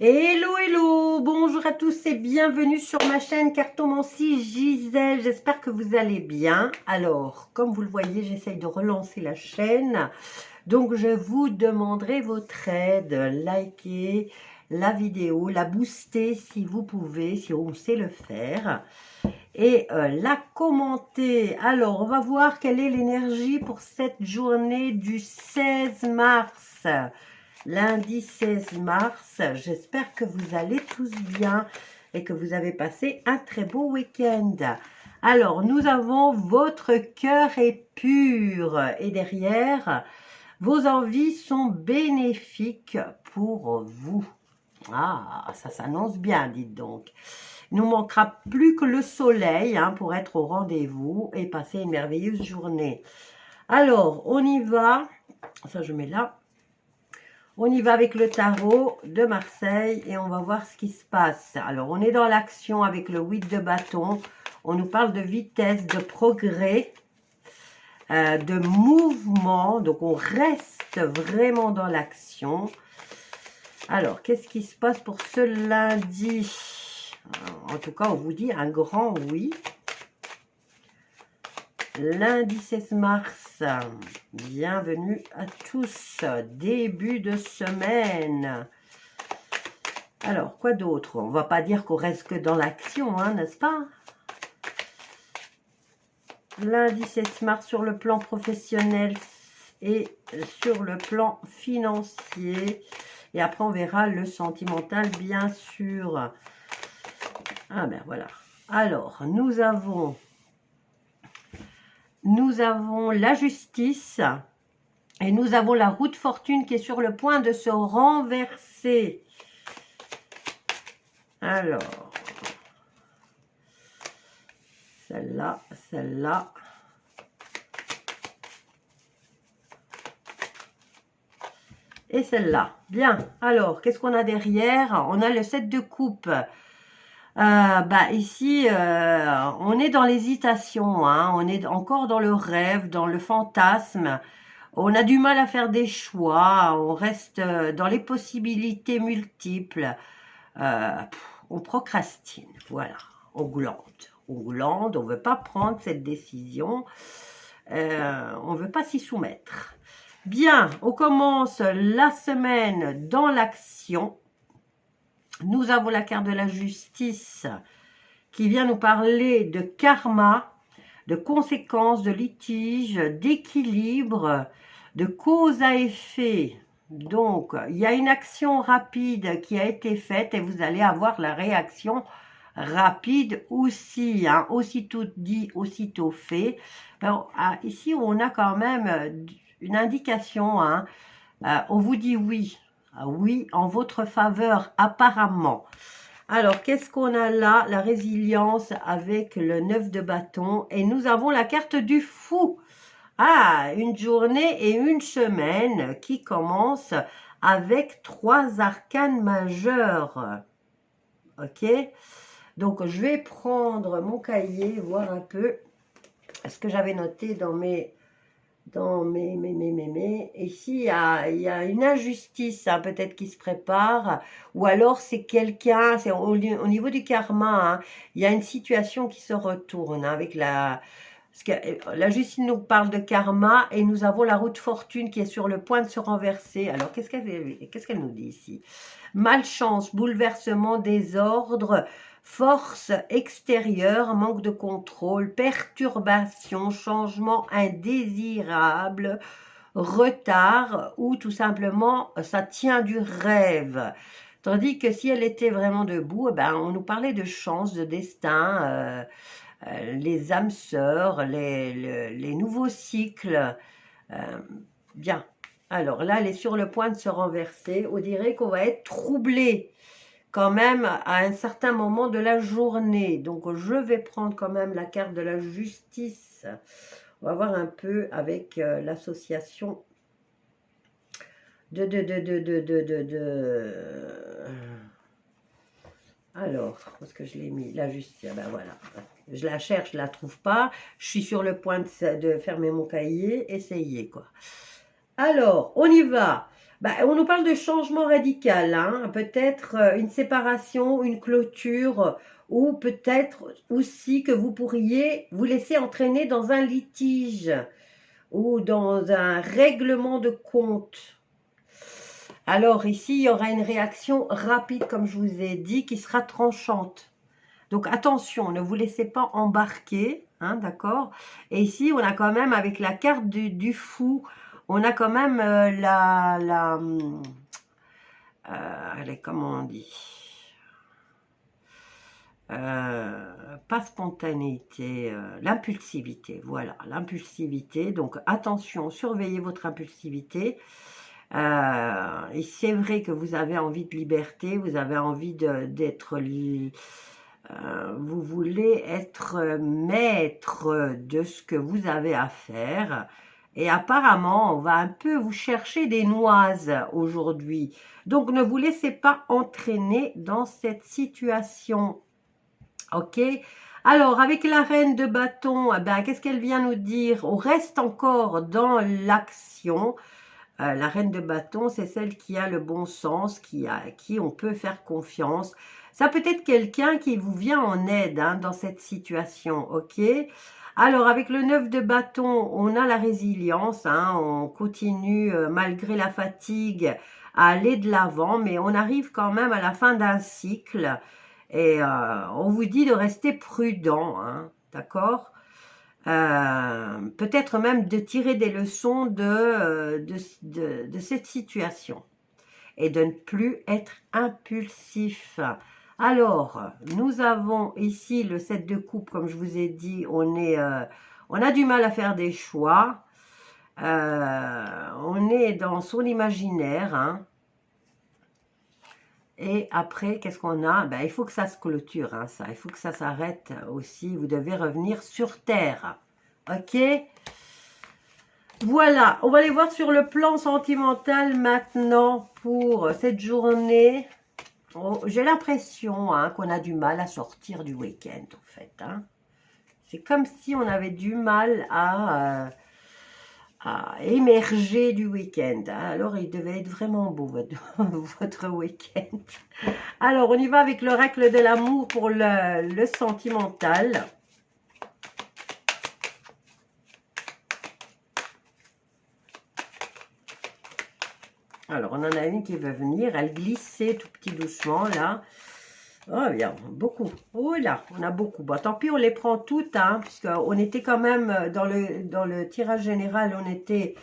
Hello, hello, bonjour à tous et bienvenue sur ma chaîne Cartomancie Gisèle, j'espère que vous allez bien. Alors, comme vous le voyez, j'essaye de relancer la chaîne, donc je vous demanderai votre aide, likez la vidéo, la booster si vous pouvez, si on sait le faire, et la commenter. Alors, on va voir quelle est l'énergie pour cette journée du 16 mars. Lundi 16 mars, j'espère que vous allez tous bien et que vous avez passé un très beau week-end. Alors, nous avons votre cœur est pur et derrière, vos envies sont bénéfiques pour vous. Ah, ça s'annonce bien, dites donc. Il nous manquera plus que le soleil pour être au rendez-vous et passer une merveilleuse journée. Alors, on y va. Ça, je mets là. On y va avec le tarot de Marseille et on va voir ce qui se passe. Alors, on est dans l'action avec le 8 de bâton. On nous parle de vitesse, de progrès, de mouvement. Donc, on reste vraiment dans l'action. Alors, qu'est-ce qui se passe pour ce lundi? En tout cas, on vous dit un grand oui. Lundi 16 mars, bienvenue à tous, début de semaine. Alors, quoi d'autre? On va pas dire qu'on reste que dans l'action, n'est-ce pas? Lundi 16 mars sur le plan professionnel et sur le plan financier. Et après, on verra le sentimental, bien sûr. Ah ben voilà. Alors, nous avons la justice et nous avons la roue de fortune qui est sur le point de se renverser. Alors, celle-là, celle-là. Et celle-là. Bien. Alors, qu'est-ce qu'on a derrière? On a le 7 de coupe. Ici, on est dans l'hésitation, on est encore dans le rêve, dans le fantasme. On a du mal à faire des choix, on reste dans les possibilités multiples. On procrastine, voilà, on glande, on ne veut pas prendre cette décision, on ne veut pas s'y soumettre. Bien, on commence la semaine dans l'action. Nous avons la carte de la justice qui vient nous parler de karma, de conséquences, de litiges, d'équilibre, de cause à effet. Donc, il y a une action rapide qui a été faite et vous allez avoir la réaction rapide aussi. Aussitôt dit, aussitôt fait. Alors, ici, on a quand même une indication. On vous dit oui. Oui, en votre faveur, apparemment. Alors, qu'est-ce qu'on a là? La résilience avec le 9 de bâton. Et nous avons la carte du fou. Une journée et une semaine qui commence avec 3 arcanes majeurs. Ok? Donc, je vais prendre mon cahier, voir un peu ce que j'avais noté dans mes... Ici, il y a une injustice peut-être qui se prépare, ou alors c'est quelqu'un, c'est au niveau du karma, il y a une situation qui se retourne avec la... Parce que la justice nous parle de karma et nous avons la roue de fortune qui est sur le point de se renverser. Alors, qu'est-ce qu'elle nous dit ici? Malchance, bouleversement, désordre, force extérieure, manque de contrôle, perturbation, changement indésirable, retard ou tout simplement ça tient du rêve. Tandis que si elle était vraiment debout, on nous parlait de chance, de destin, les âmes sœurs, les nouveaux cycles. Bien. Alors là, elle est sur le point de se renverser. On dirait qu'on va être troublé quand même à un certain moment de la journée. Donc, je vais prendre quand même la carte de la justice. On va voir un peu avec l'association Alors, où est-ce que je l'ai mis? La justice, voilà. Je la cherche, je la trouve pas. Je suis sur le point de fermer mon cahier. Essayez, quoi. Alors, on y va. Bah, on nous parle de changement radical, hein. Peut-être une séparation, une clôture, ou peut-être aussi que vous pourriez vous laisser entraîner dans un litige ou dans un règlement de compte. Alors ici, il y aura une réaction rapide, comme je vous ai dit, qui sera tranchante. Donc attention, ne vous laissez pas embarquer, hein, d'accord? Et ici, on a quand même, avec la carte du fou, on a quand même allez, comment on dit? Pas spontanéité, l'impulsivité, voilà, l'impulsivité. Donc attention, surveillez votre impulsivité. Et c'est vrai que vous avez envie de liberté, vous avez envie d'être... vous voulez être maître de ce que vous avez à faire. Et apparemment, on va un peu vous chercher des noises aujourd'hui. Donc, ne vous laissez pas entraîner dans cette situation. Ok? Alors, avec la reine de bâton, eh ben, qu'est-ce qu'elle vient nous dire? On reste encore dans l'action. La reine de bâton, c'est celle qui a le bon sens, à qui on peut faire confiance. Ça peut être quelqu'un qui vous vient en aide, hein, dans cette situation, ok? Alors, avec le 9 de bâton, on a la résilience, hein, on continue, malgré la fatigue, à aller de l'avant, mais on arrive quand même à la fin d'un cycle, et on vous dit de rester prudent, hein, d'accord? Peut-être même de tirer des leçons de cette situation et de ne plus être impulsif. Alors, nous avons ici le 7 de coupe, comme je vous ai dit, on a du mal à faire des choix. On est dans son imaginaire, hein. Et après, qu'est-ce qu'on a? Ben, il faut que ça se clôture, hein, ça. Il faut que ça s'arrête aussi. Vous devez revenir sur Terre. Ok? Voilà. On va aller voir sur le plan sentimental maintenant pour cette journée. Oh, j'ai l'impression, hein, qu'on a du mal à sortir du week-end, en fait. Hein. C'est comme si on avait du mal à émerger du week-end. Hein. Alors, il devait être vraiment beau, votre week-end. Alors, on y va avec l'oracle de l'amour pour le sentimental. Alors, on en a une qui veut venir. Elle glissait tout petit doucement, là. Oh, bien, beaucoup. Oh là, on a beaucoup. Bon, tant pis, on les prend toutes, hein, puisqu'on était quand même dans le tirage général, on était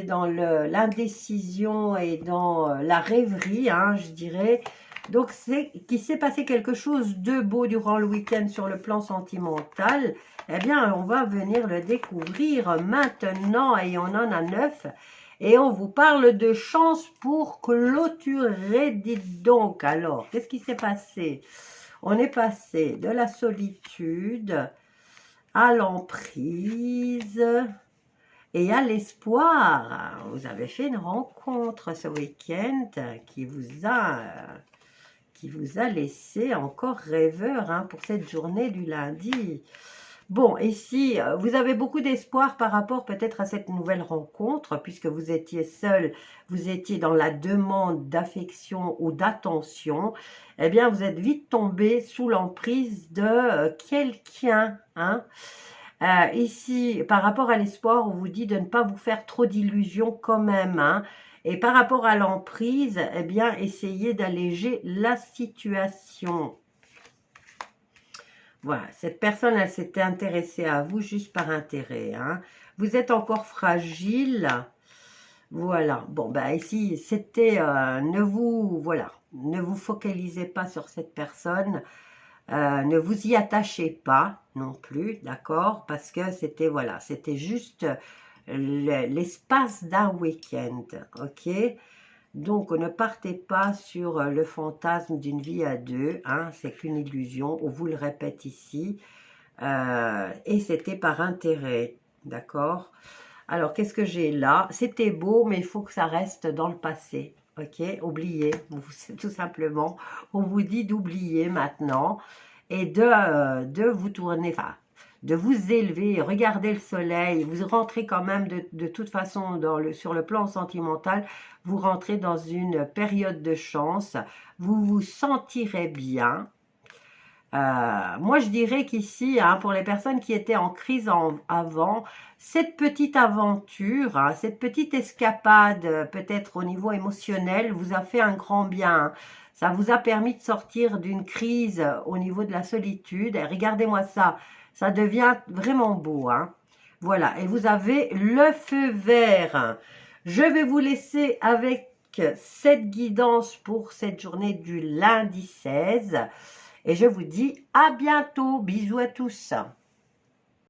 dans l'indécision et dans la rêverie, hein, je dirais. Donc, c'est qu'il s'est passé quelque chose de beau durant le week-end sur le plan sentimental. Eh bien, on va venir le découvrir maintenant et on en a 9. Et on vous parle de chance pour clôturer. Dites donc, alors, qu'est-ce qui s'est passé? On est passé de la solitude à l'emprise et à l'espoir. Vous avez fait une rencontre ce week-end qui vous a laissé encore rêveur, hein, pour cette journée du lundi. Bon, ici, vous avez beaucoup d'espoir par rapport peut-être à cette nouvelle rencontre, puisque vous étiez seul, vous étiez dans la demande d'affection ou d'attention. Eh bien, vous êtes vite tombé sous l'emprise de quelqu'un, hein. Ici, par rapport à l'espoir, on vous dit de ne pas vous faire trop d'illusions quand même, hein. Et par rapport à l'emprise, eh bien, essayez d'alléger la situation. Voilà, cette personne, elle s'était intéressée à vous juste par intérêt, hein. Vous êtes encore fragile. Voilà. Bon, ben ici, c'était... ne vous focalisez pas sur cette personne. Ne vous y attachez pas non plus, d'accord? Parce que c'était, voilà, c'était juste l'espace d'un week-end, ok? Donc, ne partez pas sur le fantasme d'une vie à deux, hein, c'est qu'une illusion, on vous le répète ici, et c'était par intérêt, d'accord? Alors, qu'est-ce que j'ai là? C'était beau, mais il faut que ça reste dans le passé, ok? Oubliez, tout simplement, on vous dit d'oublier maintenant, et de vous tourner, enfin, de vous élever, regardez le soleil, vous rentrez quand même de toute façon sur le plan sentimental, vous rentrez dans une période de chance, vous vous sentirez bien. Moi, je dirais qu'ici, hein, pour les personnes qui étaient en crise avant, cette petite aventure, hein, cette petite escapade, peut-être au niveau émotionnel, vous a fait un grand bien. Ça vous a permis de sortir d'une crise au niveau de la solitude. Et regardez-moi ça, ça devient vraiment beau, hein. Voilà, et vous avez le feu vert. Je vais vous laisser avec cette guidance pour cette journée du lundi 16. Et je vous dis à bientôt. Bisous à tous.